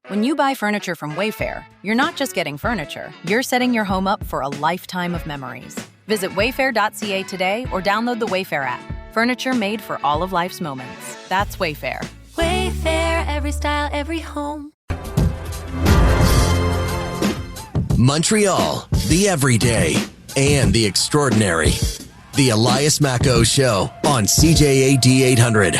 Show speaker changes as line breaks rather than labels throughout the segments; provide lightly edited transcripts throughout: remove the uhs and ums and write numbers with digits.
When you buy furniture from Wayfair, you're not just getting furniture, you're setting your home up for a lifetime of memories. Visit wayfair.ca today or download the Wayfair app. Furniture made for all of life's moments. That's Wayfair.
Wayfair, every style, every home.
Montreal, the everyday and the extraordinary. The Elias Mako Show on CJAD 800.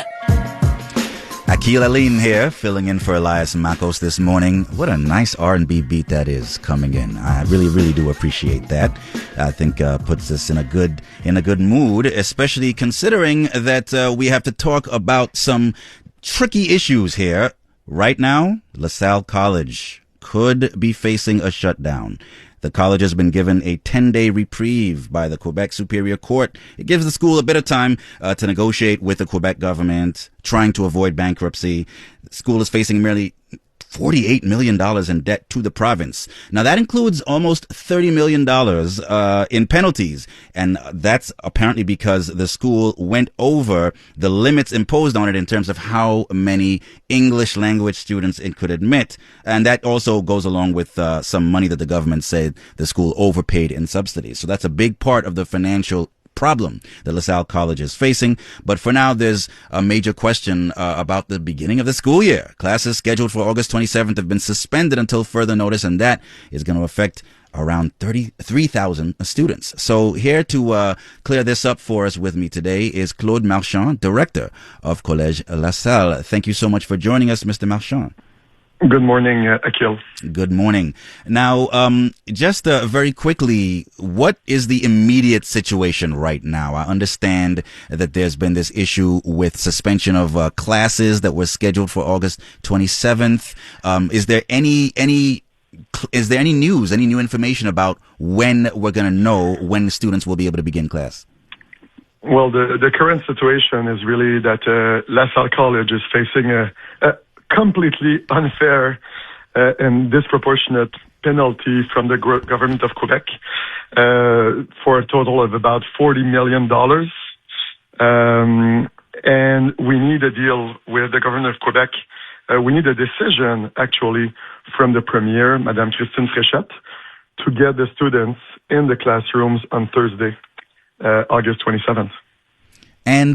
Akil Alim here, filling in for Elias Makos this morning. What a nice R&B beat that is coming in. I really do appreciate that. I think puts us in a good mood, especially considering that we have to talk about some tricky issues here. Right now, LaSalle College could be facing a shutdown. The college has been given a 10-day reprieve by the Quebec Superior Court. It gives the school a bit of time to negotiate with the Quebec government, trying to avoid bankruptcy. The school is facing merely $48 million in debt to the province. Now, that includes almost $30 million in penalties. And that's apparently because the school went over the limits imposed on it in terms of how many English language students it could admit. And that also goes along with some money that the government said the school overpaid in subsidies. So that's a big part of the financial problem that LaSalle College is facing. But for now, there's a major question about the beginning of the school year. Classes scheduled for August 27th have been suspended until further notice, and that is going to affect around 33,000 students. So here to clear this up for us with me today is Claude Marchand, Director of Collège LaSalle. Thank you so much for joining us, Mr. Marchand.
Good morning, Akil.
Good morning. Now, just very quickly, what is the immediate situation right now? I understand that there's been this issue with suspension of classes that were scheduled for August 27th. Is there any news, any new information about when we're going to know when students will be able to begin class?
Well, the current situation is really that LaSalle College is facing a completely unfair and disproportionate penalty from the government of Quebec for a total of about $40 million. And we need a deal with the government of Quebec. We need a decision, actually, from the Premier, Madame Christine Fréchette, to get the students in the classrooms on Thursday, August 27th.
And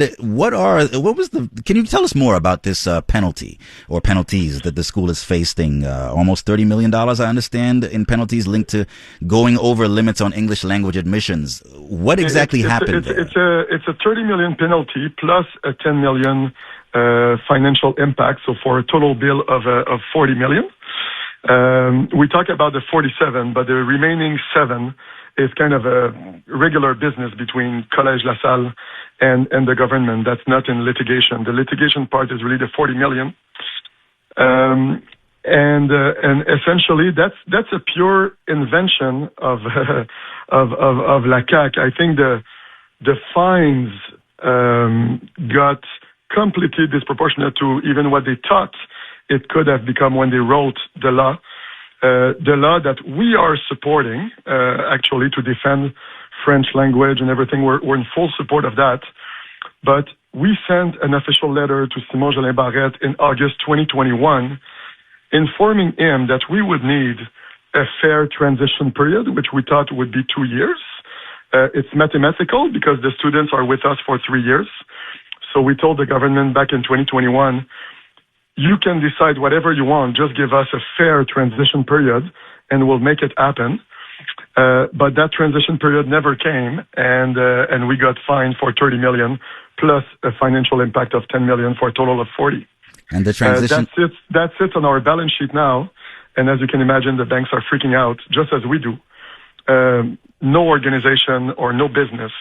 can you tell us more about this penalty or penalties that the school is facing? Almost $30 million, I understand, in penalties linked to going over limits on English language admissions. What exactly happened there?
It's a $30 million penalty plus a $10 million financial impact, so for a total bill of $40 million. We talk about the 47, but the remaining 7 is kind of a regular business between Collège LaSalle and the government. That's not in litigation. The litigation part is really the $40 million. And essentially that's a pure invention of la CAQ. I think the fines got completely disproportionate to even what they thought it could have become when they wrote the law. The law that we are supporting, actually, to defend French language and everything. We're in full support of that. But we sent an official letter to Simon Jolin Barrette in August 2021, informing him that we would need a fair transition period, which we thought would be 2 years. It's mathematical because the students are with us for 3 years. So we told the government back in 2021, you can decide whatever you want, just give us a fair transition period and we'll make it happen. But that transition period never came, and we got fined for $30 million plus a financial impact of $10 million for a total of $40.
And the transition
that sits on our balance sheet now, and as you can imagine, the banks are freaking out, just as we do. No organization or no business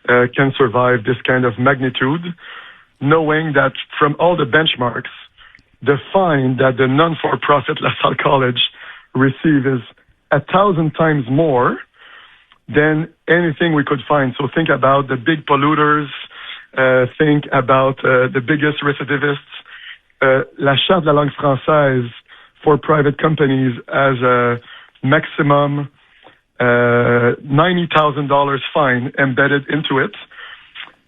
can survive this kind of magnitude, knowing that from all the benchmarks, the fine that the non-for-profit LaSalle College receive is 1,000 times more than anything we could find. So think about the big polluters, think about the biggest recidivists. La Charte de la langue française for private companies has a maximum $90,000 fine embedded into it.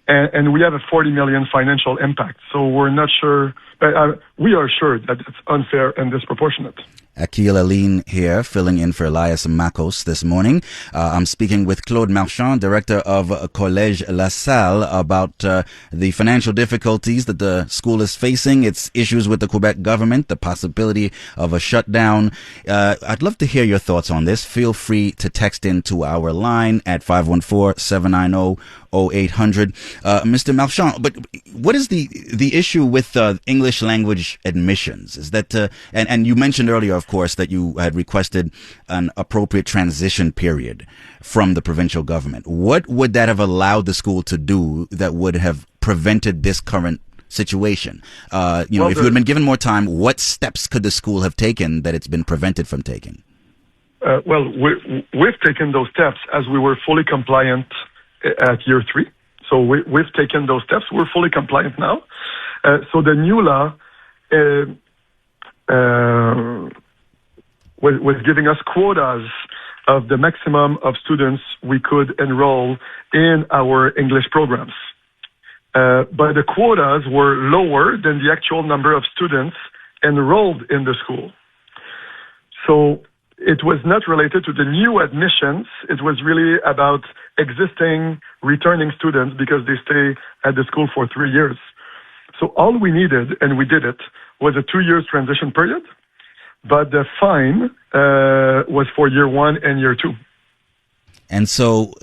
and we have a 40 million financial impact. So we're not sure, we are sure that it's unfair and disproportionate.
Akil Aline here, filling in for Elias Makos this morning. I'm speaking with Claude Marchand, director of College LaSalle, about the financial difficulties that the school is facing, its issues with the Quebec government, the possibility of a shutdown. I'd love to hear your thoughts on this. Feel free to text into our line at 514-790-0800. Mr. Marchand, but what is the issue with English language admissions? Is that, and you mentioned earlier, of course, that you had requested an appropriate transition period from the provincial government. What would that have allowed the school to do that would have prevented this current situation? If you had been given more time, what steps could the school have taken that it's been prevented from taking?
We've taken those steps as we were fully compliant at year 3. So we've taken those steps. We're fully compliant now. So the new law was giving us quotas of the maximum of students we could enroll in our English programs. But the quotas were lower than the actual number of students enrolled in the school. So it was not related to the new admissions. It was really about existing returning students because they stay at the school for 3 years. So all we needed, and we did it, was a 2-year transition period. But the fine was for year 1 and year 2.
And so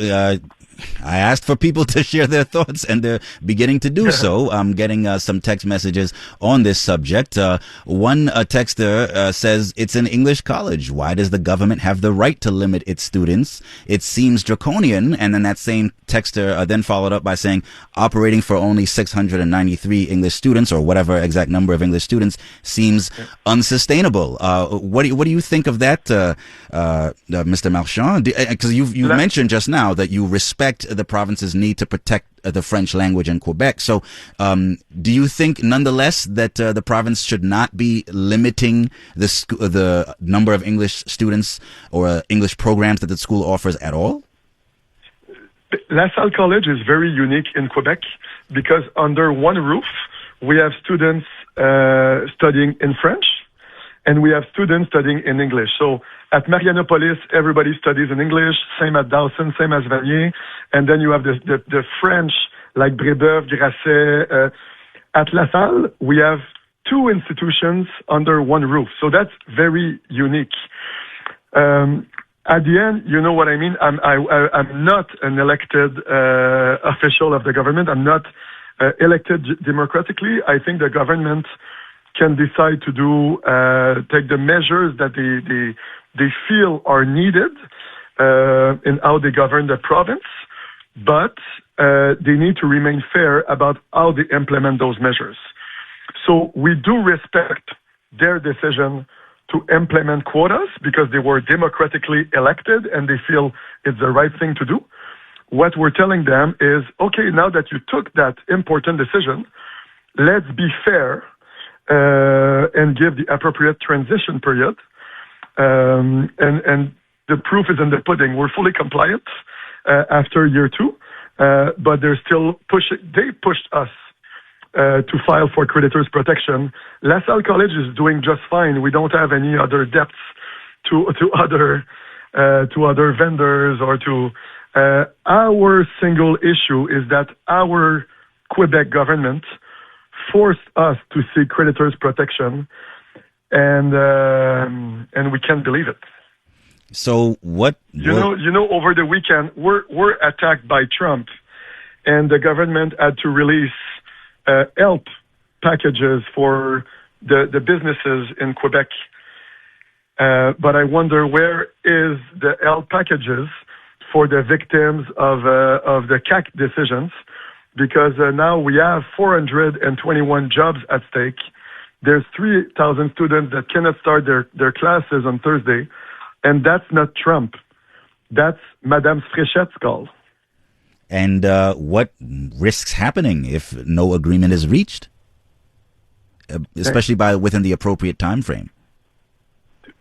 I asked for people to share their thoughts, and they're beginning to do so. I'm getting some text messages on this subject. One texter says, it's an English college. Why does the government have the right to limit its students? It seems draconian. And then that same texter then followed up by saying, operating for only 693 English students, or whatever exact number of English students, seems unsustainable. What do you think of that, Mr. Marchand? Because you mentioned just now that you respect the province's need to protect the French language in Quebec. So do you think nonetheless that the province should not be limiting the number of English students or English programs that the school offers at all?
LaSalle College is very unique in Quebec because under one roof, we have students studying in French and we have students studying in English. So at Marianopolis, everybody studies in English, same at Dawson, same as Vanier. And then you have the French, like Brébeuf, Grasset. At LaSalle, we have 2 institutions under one roof. So that's very unique. At the end, you know what I mean? I'm not an elected official of the government. I'm not elected democratically. I think the government can decide to take the measures that they feel are needed in how they govern the province, but they need to remain fair about how they implement those measures. So we do respect their decision to implement quotas because they were democratically elected and they feel it's the right thing to do. What we're telling them is, okay, now that you took that important decision, let's be fair and give the appropriate transition period. And the proof is in the pudding. We're fully compliant after year 2, but they're still pushing. They pushed us to file for creditors' protection. LaSalle College is doing just fine. We don't have any other debts to other vendors or to. Our single issue is that our Quebec government forced us to seek creditors' protection, and we can't believe it.
So what?
You know, over the weekend we're attacked by Trump, and the government had to release help packages for the businesses in Quebec. But I wonder where is the help packages for the victims of the CAC decisions, because now we have 421 jobs at stake. There's 3,000 students that cannot start their classes on Thursday, and that's not Trump. That's Madame Fréchette's call.
And what risks happening if no agreement is reached, especially within the appropriate time frame?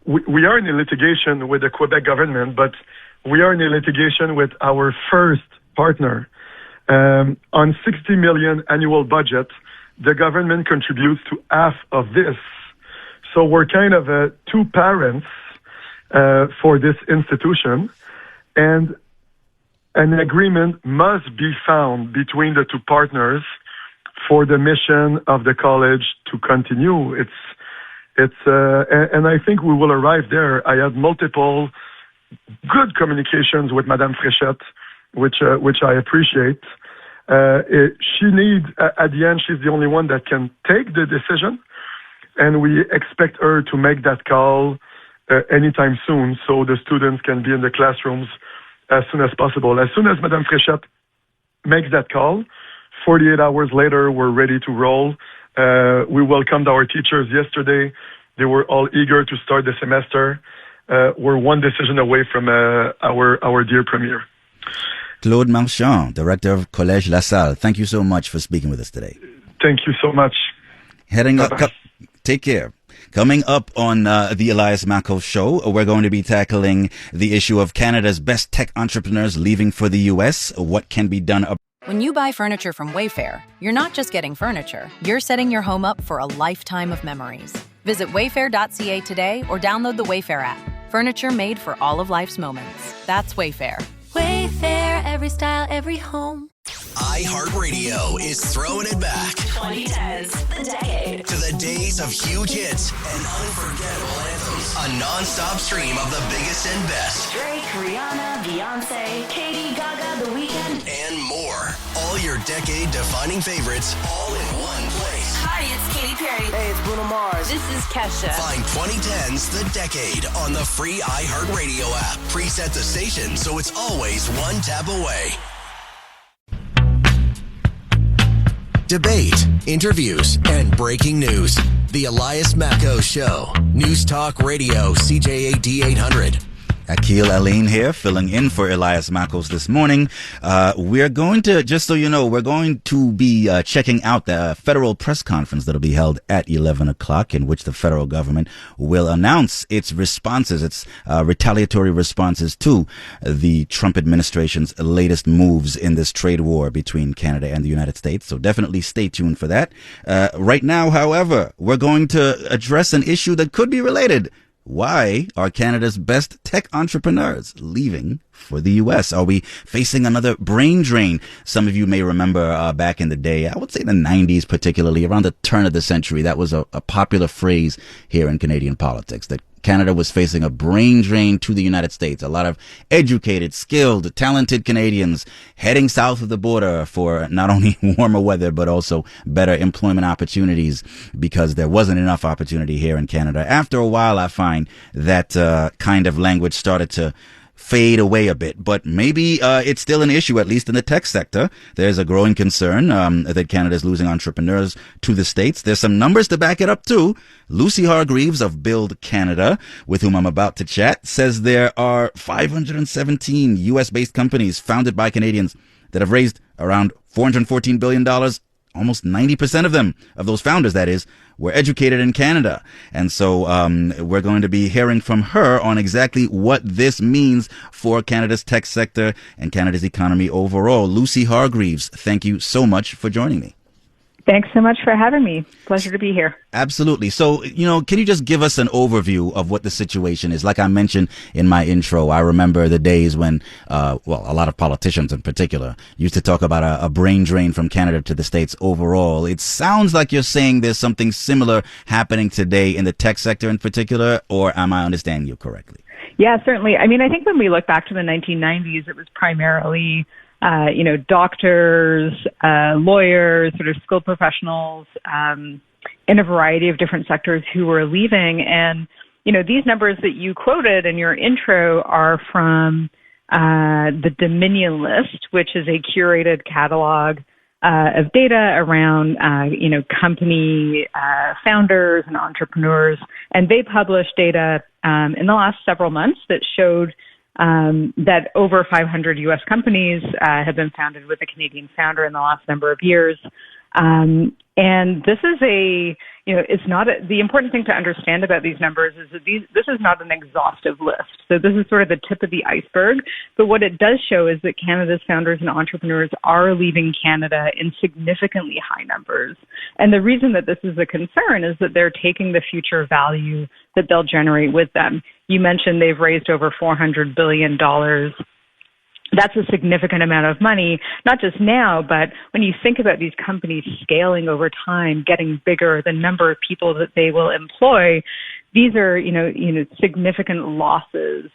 We are in a litigation with the Quebec government, but we are in a litigation with our first partner, On 60 million annual budget, the government contributes to half of this. So we're kind of two parents for this institution, and an agreement must be found between the two partners for the mission of the college to continue. And I think we will arrive there. I had multiple good communications with Madame Fréchette, which I appreciate. She needs, at the end, she's the only one that can take the decision, and we expect her to make that call anytime soon, so the students can be in the classrooms as soon as possible. As soon as Madame Fréchette makes that call, 48 hours later, we're ready to roll. We welcomed our teachers yesterday. They were all eager to start the semester. We're one decision away from our dear Premier.
Claude Marchand, Director of Collège LaSalle, thank you so much for speaking with us today.
Thank you so much.
Heading up, take care. Coming up on the Elias Mako Show, we're going to be tackling the issue of Canada's best tech entrepreneurs leaving for the U.S. What can be done about.
When you buy furniture from Wayfair, you're not just getting furniture, you're setting your home up for a lifetime of memories. Visit wayfair.ca today or download the Wayfair app. Furniture made for all of life's moments. That's Wayfair.
Wayfair, every style, every home.
iHeartRadio is throwing it back
2010s, the decade.
to the days of huge hits and unforgettable anthems. A non-stop stream of the biggest and best.
Drake, Rihanna, Beyonce, Katy, Gaga, The Weeknd.
And more. All your decade-defining favorites all in one place.
Hi, it's Katy Perry.
Hey, it's Bruno Mars.
This is Kesha.
Find 2010's The Decade on the free iHeartRadio app. Preset the station so it's always one tap away. Debate, interviews, and breaking news. The Elias Mako Show. News Talk Radio, CJAD 800.
Akil Aline here, filling in for Elias Makos this morning. We're going to, just so you know, we're going to be checking out the federal press conference that'll be held at 11 o'clock, in which the federal government will announce its responses, its retaliatory responses to the Trump administration's latest moves in this trade war between Canada and the United States. So definitely stay tuned for that. Right now, however, we're going to address an issue that could be related. Why are Canada's best tech entrepreneurs leaving for the U.S.? Are we facing another brain drain? Some of you may remember back in the day, I would say the 90s particularly, around the turn of the century, that was a popular phrase here in Canadian politics, that Canada was facing a brain drain to the United States. A lot of educated, skilled, talented Canadians heading south of the border for not only warmer weather, but also better employment opportunities, because there wasn't enough opportunity here in Canada. After a while, I find that kind of language started to fade away a bit, but maybe it's still an issue, at least in the tech sector. There's a growing concern that Canada is losing entrepreneurs to the States. There's some numbers to back it up too. Lucy Hargreaves of Build Canada, with whom I'm about to chat, says there are 517 U.S.-based companies founded by Canadians that have raised around $414 billion. Almost 90% of them, of those founders, that is, were educated in Canada. And so we're going to be hearing from her on exactly what this means for Canada's tech sector and Canada's economy overall. Lucy Hargreaves, thank you so much for joining me.
Thanks so much for having me. Pleasure to be here.
Absolutely. So, can you just give us an overview of what the situation is? Like I mentioned in my intro, I remember the days when, a lot of politicians in particular used to talk about a brain drain from Canada to the States overall. It sounds like you're saying there's something similar happening today in the tech sector in particular, or am I understanding you correctly?
Yeah, certainly. I mean, I think when we look back to the 1990s, it was primarily doctors, lawyers, sort of skilled professionals in a variety of different sectors who were leaving. And, these numbers that you quoted in your intro are from the Dominion List, which is a curated catalog of data around, company founders and entrepreneurs. And they published data in the last several months that showed that over 500 U.S. companies have been founded with a Canadian founder in the last number of years. And And this is it's not the important thing to understand about these numbers is that this is not an exhaustive list. So this is sort of the tip of the iceberg. But what it does show is that Canada's founders and entrepreneurs are leaving Canada in significantly high numbers. And the reason that this is a concern is that they're taking the future value that they'll generate with them. You mentioned they've raised over $400 billion. That's a significant amount of money, not just now, but when you think about these companies scaling over time, getting bigger, the number of people that they will employ, these are, significant losses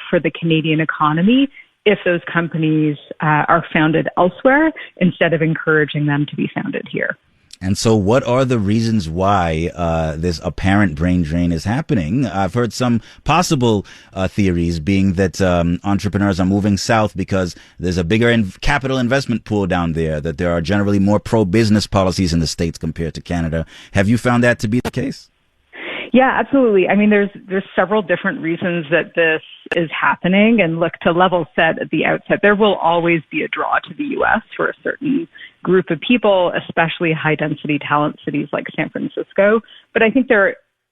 for the Canadian economy if those companies are founded elsewhere instead of encouraging them to be founded here.
And so what are the reasons why this apparent brain drain is happening? I've heard some possible theories being that entrepreneurs are moving south because there's a bigger capital investment pool down there, that there are generally more pro-business policies in the States compared to Canada. Have you found that to be the case?
Yeah, absolutely. I mean, there's several different reasons that this is happening. And look, to level set at the outset, there will always be a draw to the U.S. for a certain group of people, especially high-density talent cities like San Francisco. But I think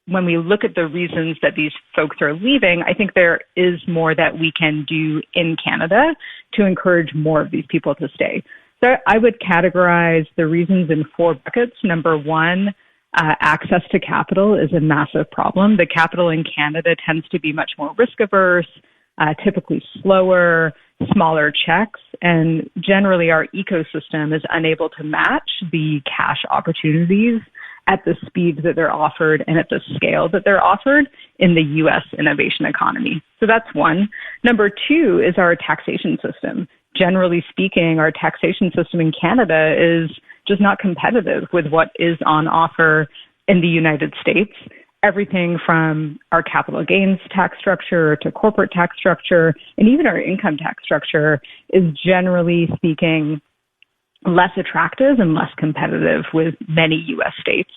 when we look at the reasons that these folks are leaving, I think there is more that we can do in Canada to encourage more of these people to stay. So I would categorize the reasons in 4 buckets. Number one, access to capital is a massive problem. The capital in Canada tends to be much more risk averse, typically slower, smaller checks, and generally our ecosystem is unable to match the cash opportunities at the speed that they're offered and at the scale that they're offered in the U.S. innovation economy. So that's one. Number two is our taxation system. Generally speaking, our taxation system in Canada is just not competitive with what is on offer in the United States. Everything from our capital gains tax structure to corporate tax structure and even our income tax structure is generally speaking less attractive and less competitive with many U.S. states.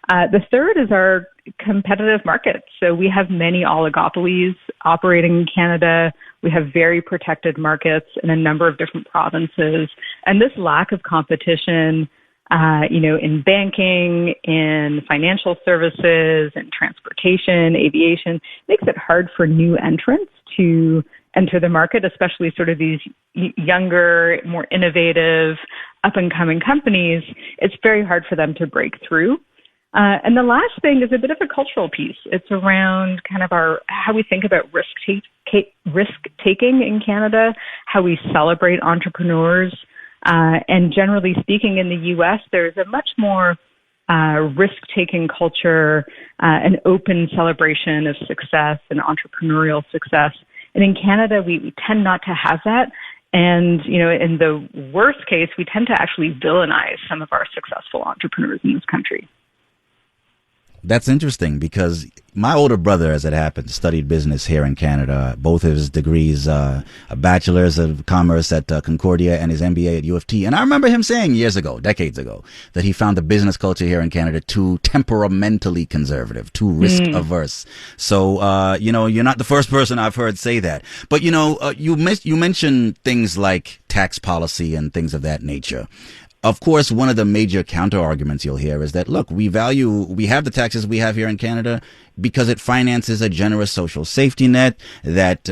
The third is our competitive markets. So we have many oligopolies operating in Canada. We have very protected markets in a number of different provinces. And this lack of competition, in banking, in financial services, in transportation, aviation, makes it hard for new entrants to enter the market, especially sort of these younger, more innovative, up-and-coming companies. It's very hard for them to break through. And the last thing is a bit of a cultural piece. It's around kind of how we think about risk-taking in Canada, how we celebrate entrepreneurs. And generally speaking, in the U.S., there's a much more risk-taking culture, an open celebration of success and entrepreneurial success. And in Canada, we tend not to have that. And, in the worst case, we tend to actually villainize some of our successful entrepreneurs in this country.
That's interesting because my older brother, as it happens, studied business here in Canada. Both of his degrees, a bachelor's of commerce at Concordia and his MBA at U of T. And I remember him saying decades ago, that he found the business culture here in Canada too temperamentally conservative, too risk averse. So, you're not the first person I've heard say that. But, you mentioned things like tax policy and things of that nature. Of course, one of the major counter arguments you'll hear is that, look, we have the taxes we have here in Canada because it finances a generous social safety net that,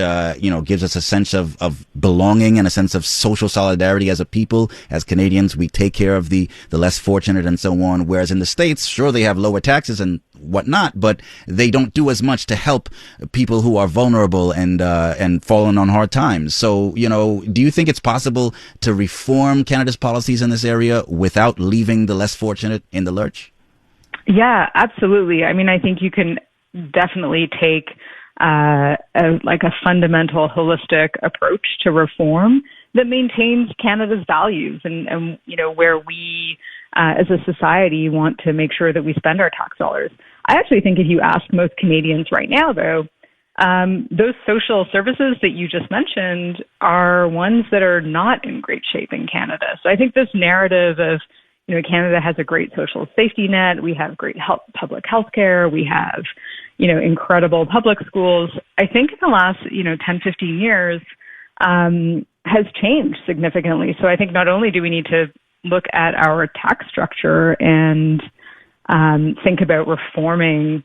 gives us a sense of belonging and a sense of social solidarity as a people. As Canadians, we take care of the less fortunate and so on. Whereas in the States, sure, they have lower taxes and whatnot, but they don't do as much to help people who are vulnerable and fallen on hard times. So, do you think it's possible to reform Canada's policies in this area without leaving the less fortunate in the lurch?
Yeah, absolutely. I mean, I think you can definitely take a fundamental holistic approach to reform that maintains Canada's values and where we as a society want to make sure that we spend our tax dollars. I actually think if you ask most Canadians right now, though, those social services that you just mentioned are ones that are not in great shape in Canada. So I think this narrative of, Canada has a great social safety net, we have great public health care, we have, incredible public schools, I think in the last, 10, 15 years has changed significantly. So I think not only do we need to look at our tax structure and think about reforming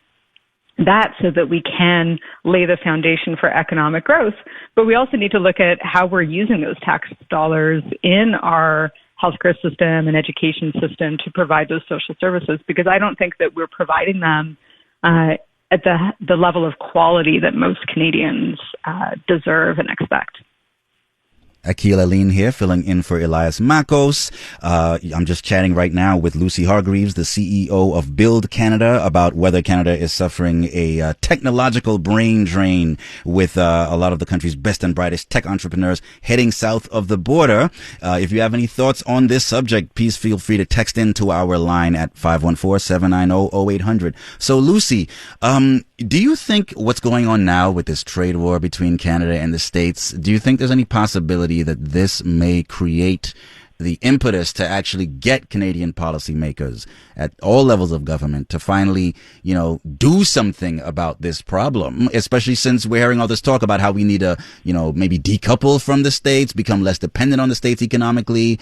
that so that we can lay the foundation for economic growth. But we also need to look at how we're using those tax dollars in our healthcare system and education system to provide those social services, because I don't think that we're providing them at the level of quality that most Canadians deserve and expect.
Akil Aline here, filling in for Elias Makos. I'm just chatting right now with Lucy Hargreaves, the CEO of Build Canada, about whether Canada is suffering a technological brain drain with a lot of the country's best and brightest tech entrepreneurs heading south of the border. If you have any thoughts on this subject, please feel free to text into our line at 514-790-0800. So, Lucy, do you think what's going on now with this trade war between Canada and the States, do you think there's any possibility that this may create the impetus to actually get Canadian policymakers at all levels of government to finally, do something about this problem, especially since we're hearing all this talk about how we need to, maybe decouple from the States, become less dependent on the States economically,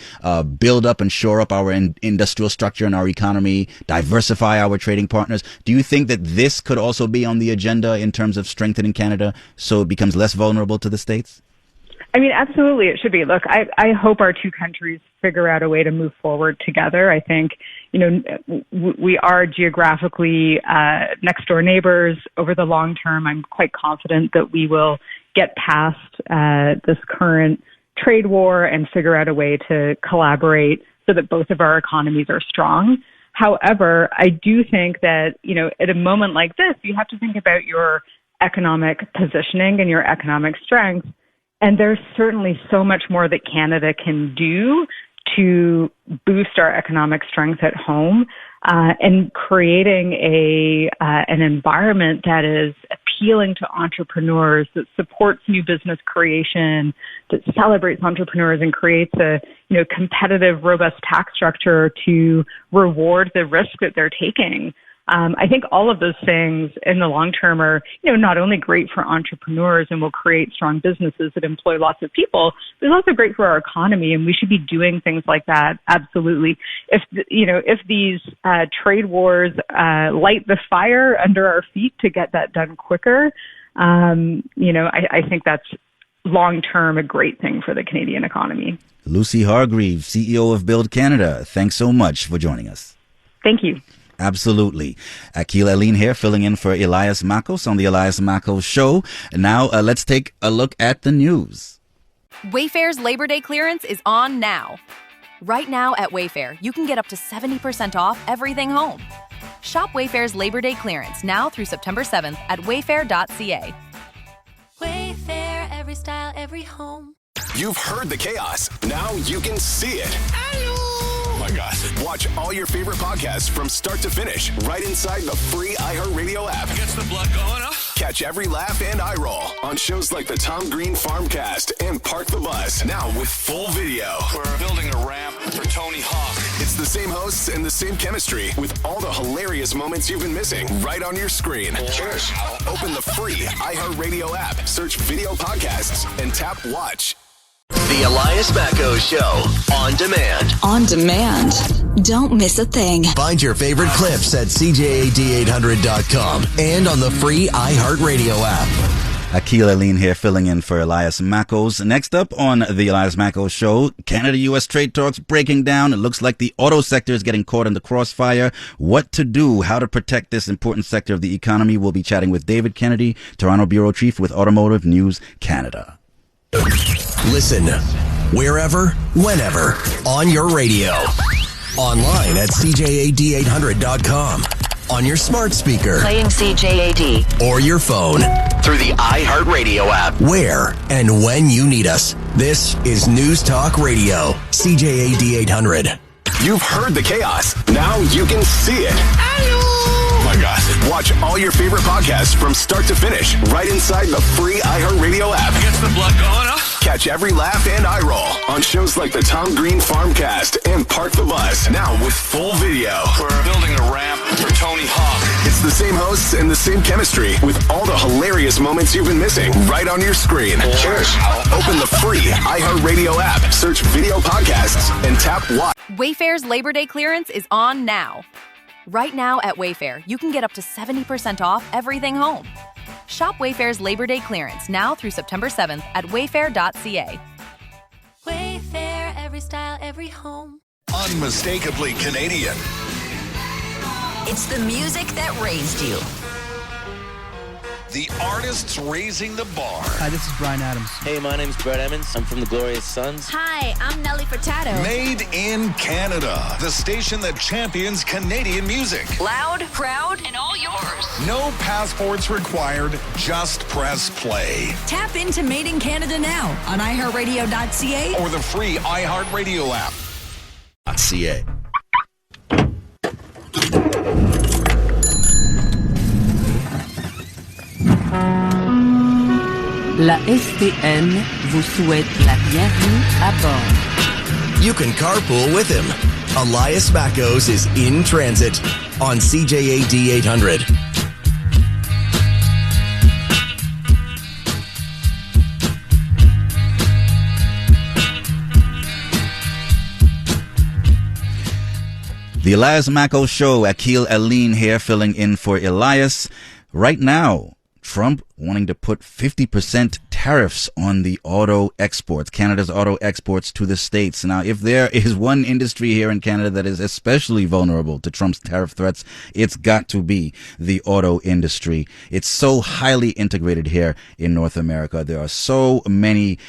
build up and shore up our industrial structure and our economy, diversify our trading partners. Do you think that this could also be on the agenda in terms of strengthening Canada so it becomes less vulnerable to the States?
I mean, absolutely, it should be. Look, I hope our two countries figure out a way to move forward together. I think, we are geographically next door neighbors. Over the long term, I'm quite confident that we will get past this current trade war and figure out a way to collaborate so that both of our economies are strong. However, I do think that, at a moment like this, you have to think about your economic positioning and your economic strength. And there's certainly so much more that Canada can do to boost our economic strength at home, and creating an environment that is appealing to entrepreneurs, that supports new business creation, that celebrates entrepreneurs and creates a competitive, robust tax structure to reward the risk that they're taking. I think all of those things in the long term are, not only great for entrepreneurs and will create strong businesses that employ lots of people, but it's also great for our economy, and we should be doing things like that. Absolutely. If these trade wars light the fire under our feet to get that done quicker, I think that's long term a great thing for the Canadian economy.
Lucy Hargreaves, CEO of Build Canada, thanks so much for joining us.
Thank you.
Absolutely. Akil Aline here, filling in for Elias Makos on the Elias Makos Show. Now, let's take a look at the news.
Wayfair's Labor Day clearance is on now. Right now at Wayfair, you can get up to 70% off everything home. Shop Wayfair's Labor Day clearance now through September 7th at wayfair.ca.
Wayfair, every style, every home.
You've heard the chaos. Now you can see it. Oh my gosh. Watch all your favorite podcasts from start to finish right inside the free iHeartRadio app.
Gets the blood going, huh?
Catch every laugh and eye roll on shows like the Tom Green Farmcast and Park the Bus. Now with full video.
We're building a ramp for Tony Hawk.
It's the same hosts and the same chemistry with all the hilarious moments you've been missing right on your screen.
Cheers.
Open the free iHeartRadio app, search video podcasts, and tap watch.
The Elias Makos Show on demand.
On demand. Don't miss a thing.
Find your favorite clips at CJAD800.com and on the free iHeartRadio app.
Akil Aline here, filling in for Elias Makos. Next up on the Elias Makos Show, Canada-U.S. trade talks breaking down. It looks like the auto sector is getting caught in the crossfire. What to do, how to protect this important sector of the economy. We'll be chatting with David Kennedy, Toronto Bureau Chief with Automotive News Canada.
Listen wherever, whenever, on your radio. Online at CJAD800.com. On your smart speaker.
Playing CJAD.
Or your phone. Through the iHeartRadio app. Where and when you need us. This is News Talk Radio. CJAD 800.
You've heard the chaos. Now you can see it. Oh my gosh. Watch all your favorite podcasts from start to finish right inside the free iHeartRadio app.
Gets the blood going, huh?
Catch every laugh and eye roll on shows like the Tom Green Farmcast and Park the Bus. Now with full video.
We're building a ramp for Tony Hawk.
It's the same hosts and the same chemistry with all the hilarious hilarious moments you've been missing right on your screen. Cheers. Open the free iHeartRadio app, search video podcasts, and tap Watch.
Wayfair's Labor Day clearance is on now. Right now at Wayfair, you can get up to 70% off everything home. Shop Wayfair's Labor Day clearance now through September 7th at wayfair.ca.
Wayfair, every style, every home.
Unmistakably Canadian.
It's the music that raised you.
The artists raising the bar.
Hi, this is Brian Adams.
Hey, my name's Brett Emmons. I'm from the Glorious Sons.
Hi, I'm Nelly Furtado.
Made in Canada. The station that champions Canadian music.
Loud, proud, and all yours.
No passports required. Just press play.
Tap into Made in Canada now on iHeartRadio.ca
Or the free iHeartRadio app.
.ca.
La STN vous souhaite la bienvenue à bord.
You can carpool with him. Elias Mackos is in transit on CJAD 800.
The Elias Mackos Show. Akil Aline here filling in for Elias. Right now, Trump wanting to put 50% tariffs on the auto exports, Canada's auto exports to the States. Now, if there is one industry here in Canada that is especially vulnerable to Trump's tariff threats, it's got to be the auto industry. It's so highly integrated here in North America. There are so many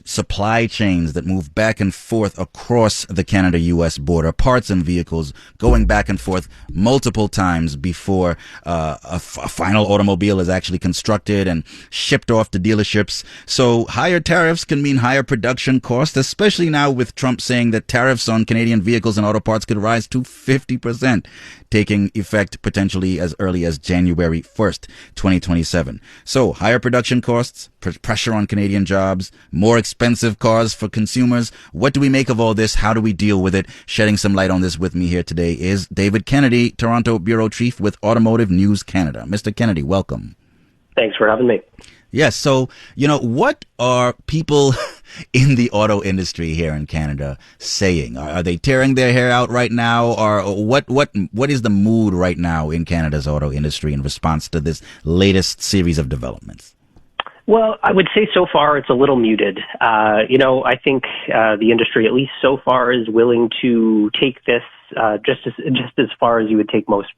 supply chains that move back and forth across the Canada-U.S. border, parts and vehicles going back and forth multiple times before a final automobile is actually constructed and shipped off to dealerships. So higher tariffs can mean higher production costs, especially now with Trump saying that tariffs on Canadian vehicles and auto parts could rise to 50%, taking effect potentially as early as January 1st, 2027. So higher production costs, pressure on Canadian jobs, more expensive cars for consumers. What do we make of all this? How do we deal with it? Shedding some light on this with me here today is David Kennedy, Toronto Bureau Chief with Automotive News Canada. Mr. Kennedy, welcome.
Thanks for having me.
Yes. So, what are people in the auto industry here in Canada saying? Are they tearing their hair out right now? Or what is the mood right now in Canada's auto industry in response to this latest series of developments?
Well, I would say so far it's a little muted. I think the industry, at least so far, is willing to take this just as far as you would take most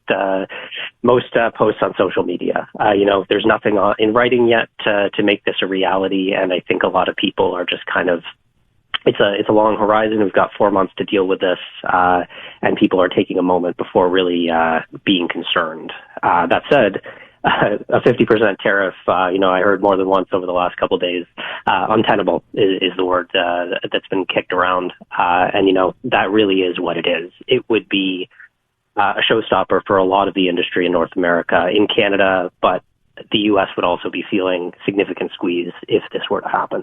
posts on social media. There's nothing in writing yet to make this a reality, and I think a lot of people are just kind of. It's a long horizon. We've got 4 months to deal with this, and people are taking a moment before really being concerned. That said, a 50% tariff, I heard more than once over the last couple of days, untenable is the word that's been kicked around. And that really is what it is. It would be a showstopper for a lot of the industry in North America, in Canada, but the U.S. would also be feeling significant squeeze if this were to happen.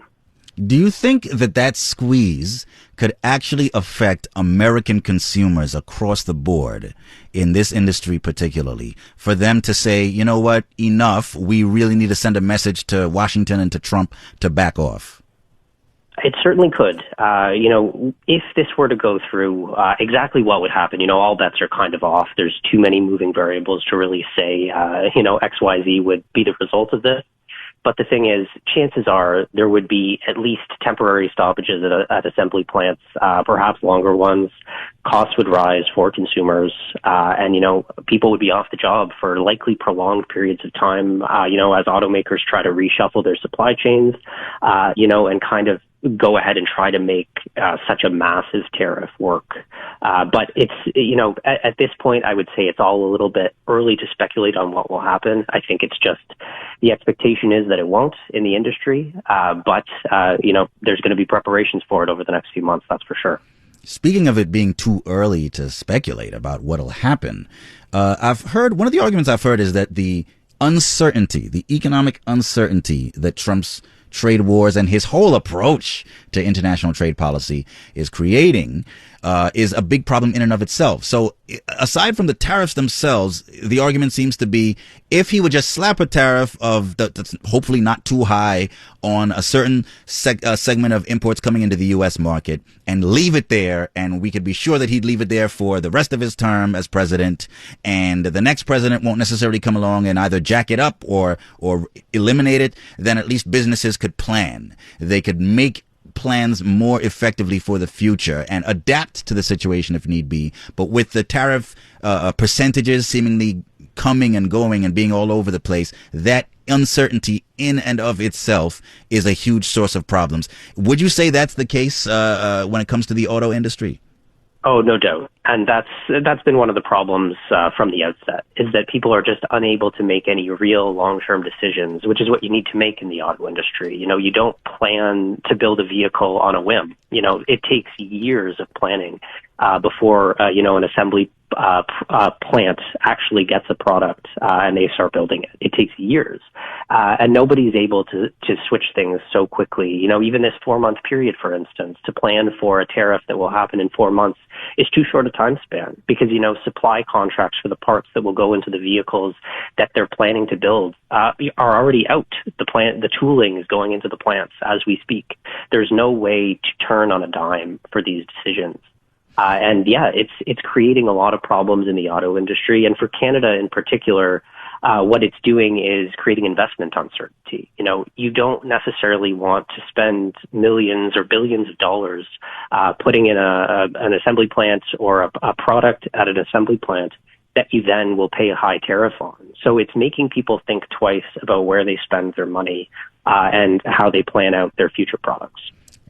Do you think that squeeze could actually affect American consumers across the board in this industry particularly, for them to say, you know what, enough, we really need to send a message to Washington and to Trump to back off?
It certainly could. If this were to go through, exactly what would happen, all bets are kind of off. There's too many moving variables to really say, XYZ would be the result of this. But the thing is, chances are there would be at least temporary stoppages at assembly plants, perhaps longer ones. Costs would rise for consumers, and people would be off the job for likely prolonged periods of time. As automakers try to reshuffle their supply chains, and kind of go ahead and try to make such a massive tariff work. But it's, at this point, I would say it's all a little bit early to speculate on what will happen. I think it's just the expectation is that it won't in the industry. But there's going to be preparations for it over the next few months, that's for sure.
Speaking of it being too early to speculate about what'll happen, one of the arguments I've heard is that the economic uncertainty that Trump's trade wars and his whole approach to international trade policy is creating is a big problem in and of itself. So aside from the tariffs themselves, the argument seems to be if he would just slap a tariff of that's hopefully not too high on a certain segment of imports coming into the U.S. market and leave it there, and we could be sure that he'd leave it there for the rest of his term as president, and the next president won't necessarily come along and either jack it up or eliminate it, then at least businesses could plan. They could make plans more effectively for the future and adapt to the situation if need be. But with the tariff percentages seemingly coming and going and being all over the place, that uncertainty in and of itself is a huge source of problems. Would you say that's the case when it comes to the auto industry?
Oh, no doubt. And that's been one of the problems from the outset, is that people are just unable to make any real long-term decisions, which is what you need to make in the auto industry. You know, you don't plan to build a vehicle on a whim. You know, it takes years of planning before, an assembly plant actually gets a product and they start building it. It takes years. And nobody's able to switch things so quickly. You know, even this 4-month period, for instance, to plan for a tariff that will happen in 4 months is too short a time span because, supply contracts for the parts that will go into the vehicles that they're planning to build are already out. The tooling is going into the plants as we speak. There's no way to turn on a dime for these decisions. It's creating a lot of problems in the auto industry. And for Canada in particular, what it's doing is creating investment uncertainty. You know, you don't necessarily want to spend millions or billions of dollars putting in an assembly plant or a product at an assembly plant that you then will pay a high tariff on. So it's making people think twice about where they spend their money and how they plan out their future products.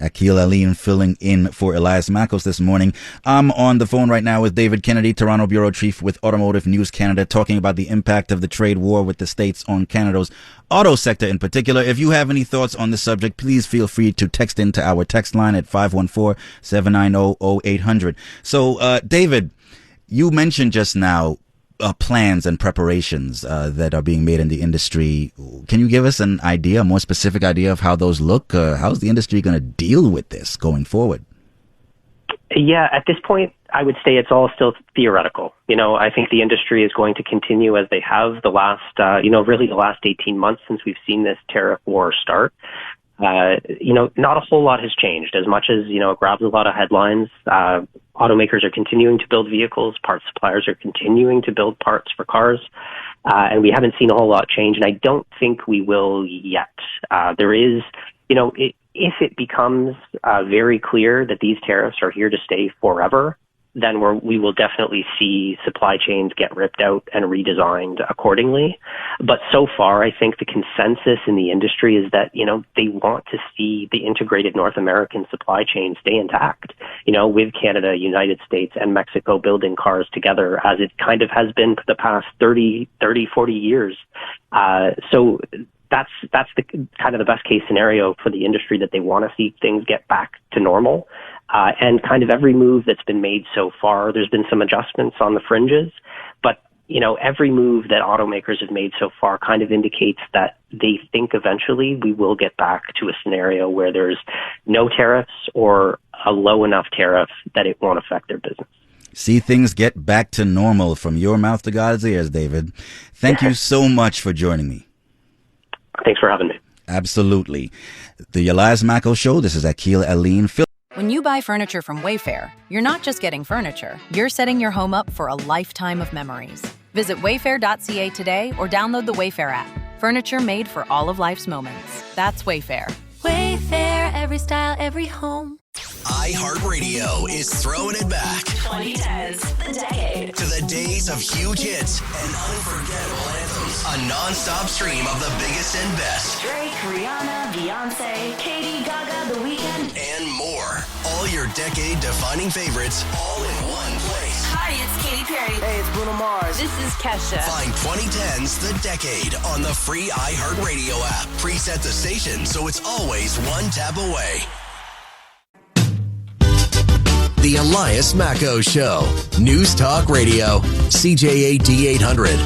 Akil Aline filling in for Elias Makos this morning. I'm on the phone right now with David Kennedy, Toronto Bureau Chief with Automotive News Canada, talking about the impact of the trade war with the States on Canada's auto sector in particular. If you have any thoughts on this subject, please feel free to text into our text line at 514-790-0800. So, David, you mentioned just now plans and preparations that are being made in the industry. Can you give us a more specific idea of how those look? How's the industry going to deal with this going forward?
Yeah, at this point, I would say it's all still theoretical. You know, I think the industry is going to continue as they have the last 18 months since we've seen this tariff war start. Not a whole lot has changed. As much as, it grabs a lot of headlines, automakers are continuing to build vehicles, parts suppliers are continuing to build parts for cars, and we haven't seen a whole lot change, and I don't think we will yet. There is, if it becomes very clear that these tariffs are here to stay forever, then we will definitely see supply chains get ripped out and redesigned accordingly. But so far, I think the consensus in the industry is that, they want to see the integrated North American supply chain stay intact, with Canada, United States, and Mexico building cars together as it kind of has been for the past 40 years. So that's the kind of the best case scenario for the industry, that they want to see things get back to normal. And kind of every move that's been made so far, there's been some adjustments on the fringes, but, every move that automakers have made so far kind of indicates that they think eventually we will get back to a scenario where there's no tariffs or a low enough tariff that it won't affect their business.
See things get back to normal from your mouth to God's ears, David. Thank you so much for joining me.
Thanks for having me.
Absolutely. The Elias Makos Show, this is Akil Aline.
When you buy furniture from Wayfair, you're not just getting furniture, you're setting your home up for a lifetime of memories. Visit wayfair.ca today or download the Wayfair app. Furniture made for all of life's moments. That's Wayfair.
Wayfair, every style, every home.
iHeartRadio is throwing it back.
2010s, the decade.
To the days of huge hits and unforgettable anthems. A non-stop stream of the biggest and best.
Drake, Rihanna, Beyonce, Katie, Gaga, The Weeknd,
and more. All your decade-defining favorites, all in one place.
Hi, it's Katy Perry.
Hey, it's Bruno Mars.
This is Kesha.
Find 2010's The Decade on the free iHeartRadio app. Preset the station so it's always one tap away. The Elias Makos Show. News Talk Radio. CJAD 800.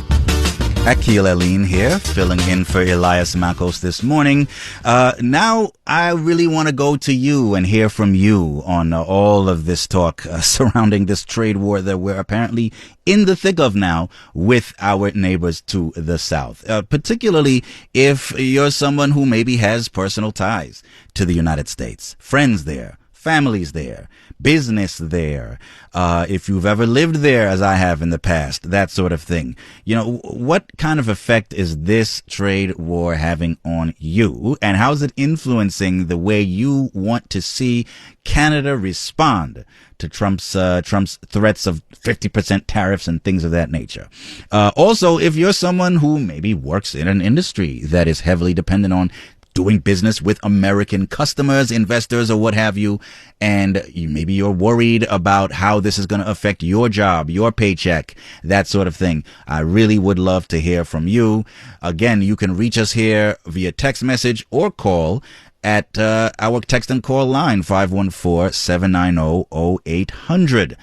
Akil Aline here, filling in for Elias Makos this morning. Now, I really want to go to you and hear from you on all of this talk surrounding this trade war that we're apparently in the thick of now with our neighbors to the south, particularly if you're someone who maybe has personal ties to the United States, friends there, families there, business there, if you've ever lived there as I have in the past, that sort of thing. You know, what kind of effect is this trade war having on you, and how's it influencing the way you want to see Canada respond to Trump's threats of 50% tariffs and things of that nature? Also, if you're someone who maybe works in an industry that is heavily dependent on doing business with American customers, investors, or what have you, and maybe you're worried about how this is going to affect your job, your paycheck, that sort of thing, I really would love to hear from you. Again, you can reach us here via text message or call at our text and call line, 514-790-0800.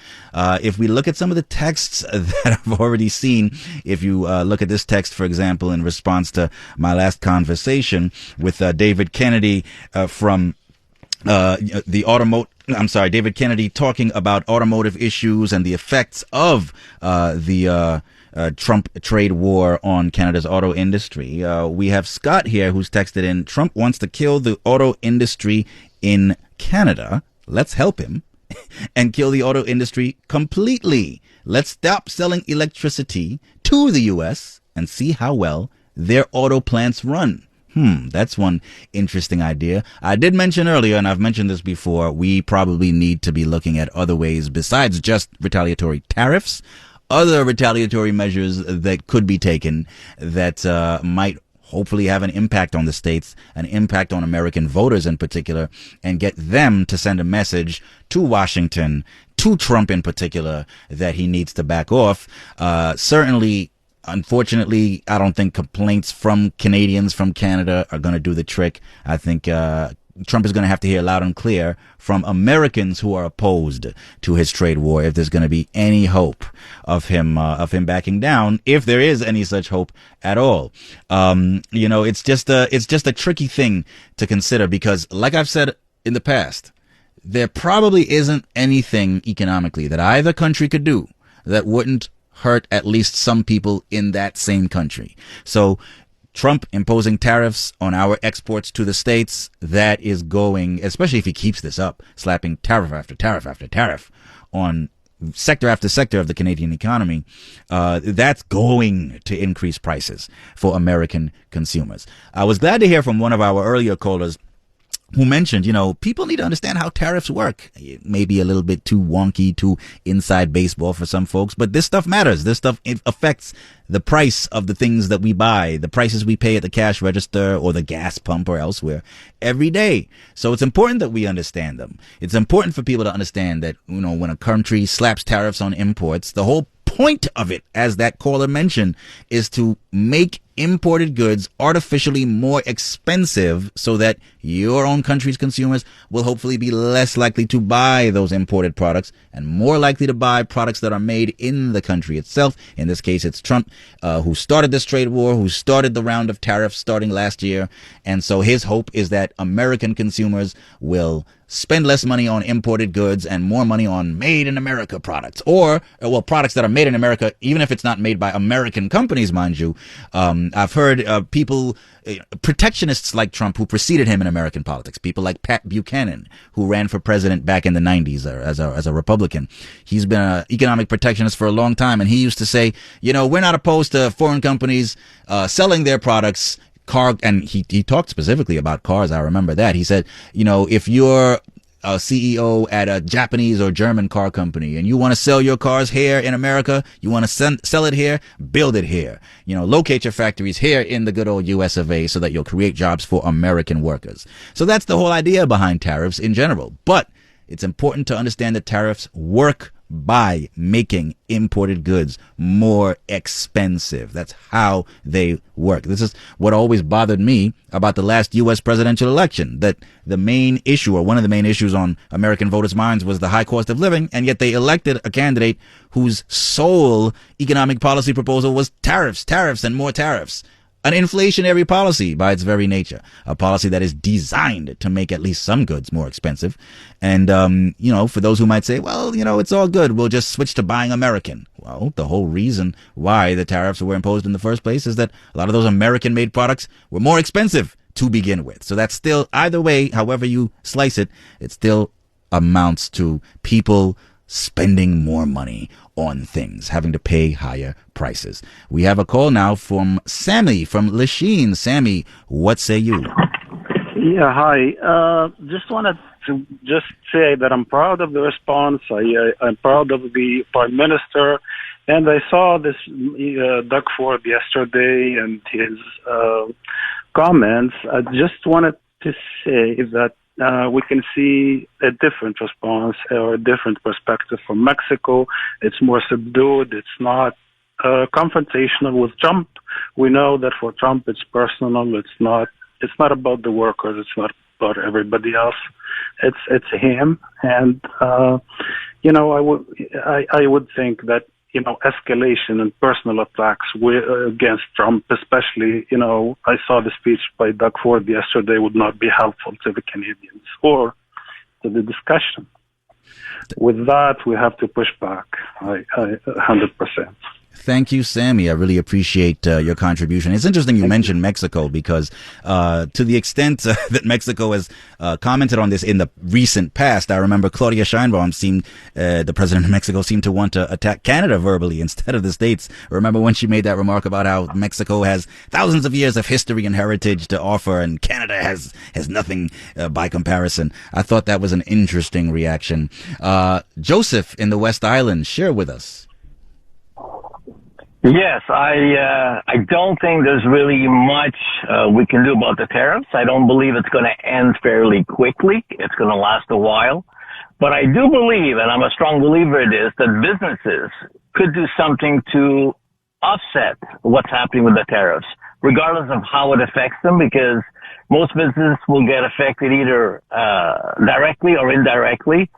If we look at some of the texts that I've already seen, if you look at this text, for example, in response to my last conversation with David Kennedy from David Kennedy talking about automotive issues and the effects of the Trump trade war on Canada's auto industry. We have Scott here who's texted in, Trump wants to kill the auto industry in Canada. Let's help him and kill the auto industry completely. Let's stop selling electricity to the U.S. and see how well their auto plants run. That's one interesting idea. I did mention earlier, and I've mentioned this before, we probably need to be looking at other ways besides just retaliatory tariffs, other retaliatory measures that could be taken that might hopefully have an impact on the states, an impact on American voters in particular, and get them to send a message to Washington, to Trump in particular, that he needs to back off. Certainly, unfortunately, I don't think complaints from Canadians from Canada are going to do the trick. I think Trump is going to have to hear loud and clear from Americans who are opposed to his trade war if there's going to be any hope of him backing down, if there is any such hope at all. It's just a tricky thing to consider because, like I've said in the past, there probably isn't anything economically that either country could do that wouldn't hurt at least some people in that same country. So Trump imposing tariffs on our exports to the States, that is going, especially if he keeps this up, slapping tariff after tariff after tariff on sector after sector of the Canadian economy, that's going to increase prices for American consumers. I was glad to hear from one of our earlier callers who mentioned, people need to understand how tariffs work. It may be a little bit too wonky, too inside baseball for some folks, but this stuff matters. This stuff affects the price of the things that we buy, the prices we pay at the cash register or the gas pump or elsewhere every day. So it's important that we understand them. It's important for people to understand that, when a country slaps tariffs on imports, the whole point of it, as that caller mentioned, is to make imported goods artificially more expensive so that your own country's consumers will hopefully be less likely to buy those imported products and more likely to buy products that are made in the country itself. In this case, it's Trump who started this trade war, who started the round of tariffs starting last year. And so his hope is that American consumers will spend less money on imported goods and more money on made in America products, or products that are made in America, even if it's not made by American companies, mind you. I've heard people, protectionists like Trump who preceded him in American politics, people like Pat Buchanan, who ran for president back in the 90s as a Republican. He's been an economic protectionist for a long time, and he used to say, we're not opposed to foreign companies selling their products. And he talked specifically about cars. I remember that. He said, if you're a CEO at a Japanese or German car company and you want to sell your cars here in America, you want to sell it here, build it here. Locate your factories here in the good old US of A so that you'll create jobs for American workers. So that's the whole idea behind tariffs in general. But it's important to understand that tariffs work by making imported goods more expensive. That's how they work. This is what always bothered me about the last U.S. presidential election, that the main issue, or one of the main issues on American voters' minds, was the high cost of living, and yet they elected a candidate whose sole economic policy proposal was tariffs, and more tariffs. An inflationary policy by its very nature, a policy that is designed to make at least some goods more expensive. And, for those who might say, well, it's all good, we'll just switch to buying American. Well, the whole reason why the tariffs were imposed in the first place is that a lot of those American-made products were more expensive to begin with. So that's still, either way, however you slice it, it still amounts to people spending more money on things, having to pay higher prices. We have a call now from Sammy from Lachine. Sammy, what say you?
Yeah, hi. Just wanted to just say that I'm proud of the response. I'm proud of the Prime Minister. And I saw this Doug Ford yesterday and his comments. I just wanted to say that we can see a different response or a different perspective from Mexico. It's more subdued. It's not confrontational with Trump. We know that for Trump it's personal. It's not about the workers. It's not about everybody else. It's him. And I would think that escalation and personal attacks against Trump, especially, I saw the speech by Doug Ford yesterday, would not be helpful to the Canadians or to the discussion. With that, we have to push back 100%.
Thank you, Sammy. I really appreciate your contribution. It's interesting you mentioned Mexico because to the extent that Mexico has commented on this in the recent past, I remember Claudia Sheinbaum the president of Mexico seemed to want to attack Canada verbally instead of the States. I remember when she made that remark about how Mexico has thousands of years of history and heritage to offer and Canada has nothing by comparison. I thought that was an interesting reaction. Joseph in the West Island, share with us.
Yes, I don't think there's really much we can do about the tariffs. I don't believe it's going to end fairly quickly. It's going to last a while. But I do believe, and I'm a strong believer in this, that businesses could do something to offset what's happening with the tariffs, regardless of how it affects them, because most businesses will get affected either directly or indirectly.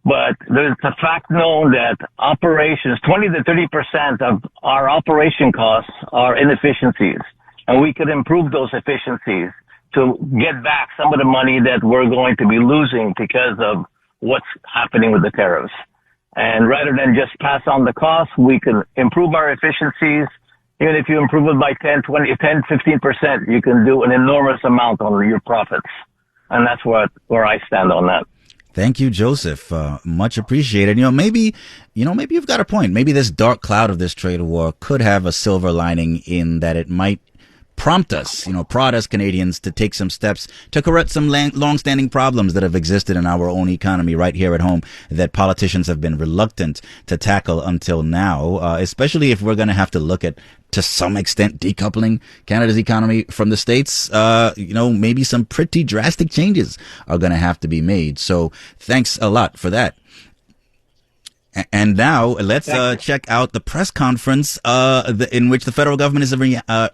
But there's a fact known that operations, 20 to 30% of our operation costs are inefficiencies. And we could improve those efficiencies to get back some of the money that we're going to be losing because of what's happening with the tariffs. And rather than just pass on the cost, we can improve our efficiencies. Even if you improve it by 10, 15%, you can do an enormous amount on your profits. And that's where I stand on that.
Thank you, Joseph. Much appreciated. Maybe you've got a point. Maybe this dark cloud of this trade war could have a silver lining in that it might prompt us, prod us Canadians to take some steps to correct some long-standing problems that have existed in our own economy right here at home that politicians have been reluctant to tackle until now, especially if we're going to have to look at, to some extent, decoupling Canada's economy from the States. Maybe some pretty drastic changes are going to have to be made. So thanks a lot for that. And now let's check out the press conference in which the federal government is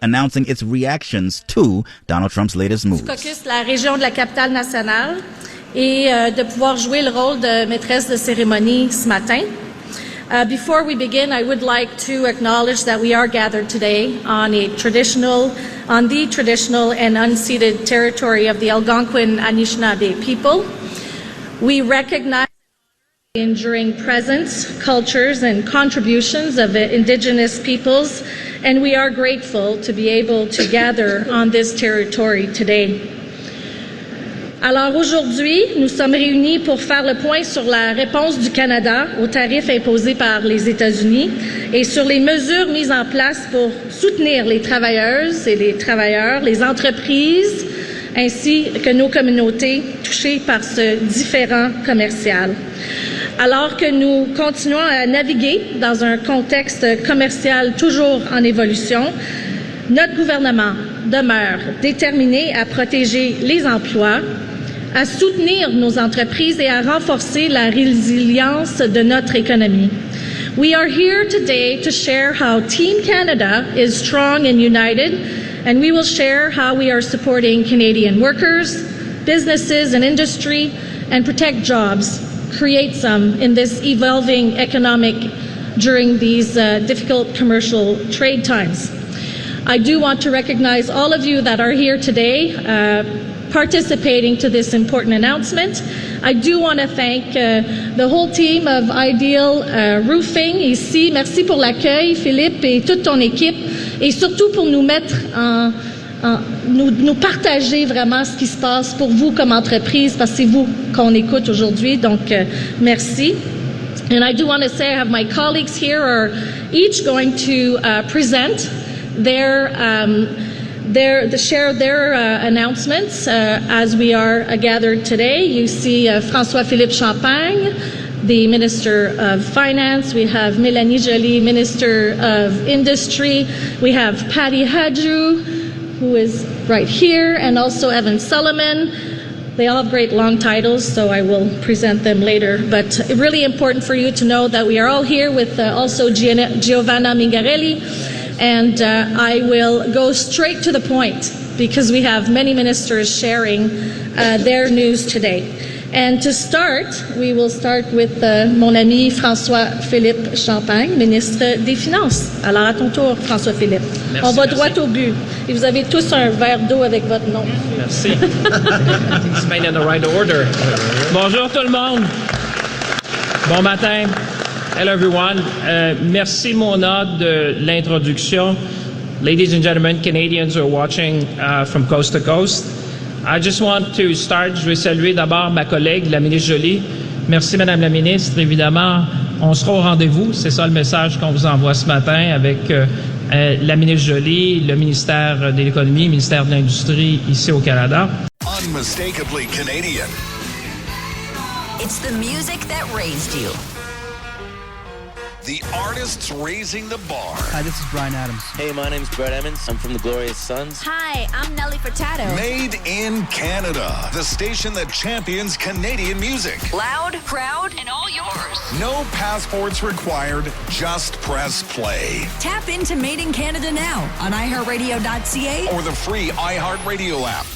announcing its reactions to Donald Trump's latest moves.
Caucus de la région de la capitale nationale et de pouvoir jouer le rôle de maîtresse de cérémonie ce matin. Before we begin, I would like to acknowledge that we are gathered today on the traditional and unceded territory of the Algonquin Anishinaabe people. We recognize the enduring presence, cultures, and contributions of Indigenous peoples, and we are grateful to be able to gather on this territory today. Alors aujourd'hui, nous sommes réunis pour faire le point sur la réponse du Canada aux tarifs imposés par les États-Unis et sur les mesures mises en place pour soutenir les travailleuses et les travailleurs, les entreprises, ainsi que nos communautés touchées par ce différend commercial. Alors que nous continuons à naviguer dans un contexte commercial toujours en évolution, notre gouvernement demeure déterminé à protéger les emplois, à soutenir nos entreprises et à renforcer la résilience de notre économie. We are here today to share how Team Canada is strong and united, and we will share how we are supporting Canadian workers, businesses and industry, and protect jobs, create some in this evolving economic during these difficult commercial trade times. I do want to recognize all of you that are here today participating to this important announcement. I do want to thank the whole team of Ideal Roofing ici. Merci pour l'accueil, Philippe, et toute ton équipe, et surtout pour nous mettre nous partager vraiment ce qui se passe pour vous comme entreprise, parce que c'est vous qu'on écoute aujourd'hui. Donc, merci. And I do want to say I have my colleagues here are each going to present share their announcements as we are gathered today. You see François-Philippe Champagne, the Minister of Finance. We have Mélanie Joly, Minister of Industry. We have Patty Hadju, who is right here, and also Evan Sullivan. They all have great long titles, so I will present them later. But really important for you to know that we are all here with also Giovanna Mingarelli. And I will go straight to the point because we have many ministers sharing their news today. And to start, we will start with mon ami François-Philippe Champagne, ministre des Finances. Alors à ton tour, François-Philippe. On va droit au but. Et vous avez tous un verre d'eau avec votre nom.
Merci. It's made in the right order. Bonjour tout le monde. Bon matin. Hello everyone. Merci Mona de l'introduction. Ladies and gentlemen, Canadians who are watching from coast to coast. I just want to start. Je vais saluer d'abord ma collègue, la ministre Joly. Merci Madame la ministre. Évidemment, on sera au rendez-vous. C'est ça le message qu'on vous envoie ce matin avec la ministre Joly, le ministère de l'Économie, le ministère de l'Industrie ici au Canada.
Unmistakably Canadian.
It's the music that raised you.
The artists raising the bar.
Hi, this is Brian Adams.
Hey, my name's Brett Emmons. I'm from the Glorious Sons.
Hi, I'm Nelly Furtado.
Made in Canada. The station that champions Canadian music.
Loud, proud, and all yours.
No passports required. Just press play.
Tap into Made in Canada now on iHeartRadio.ca
or the free iHeartRadio app.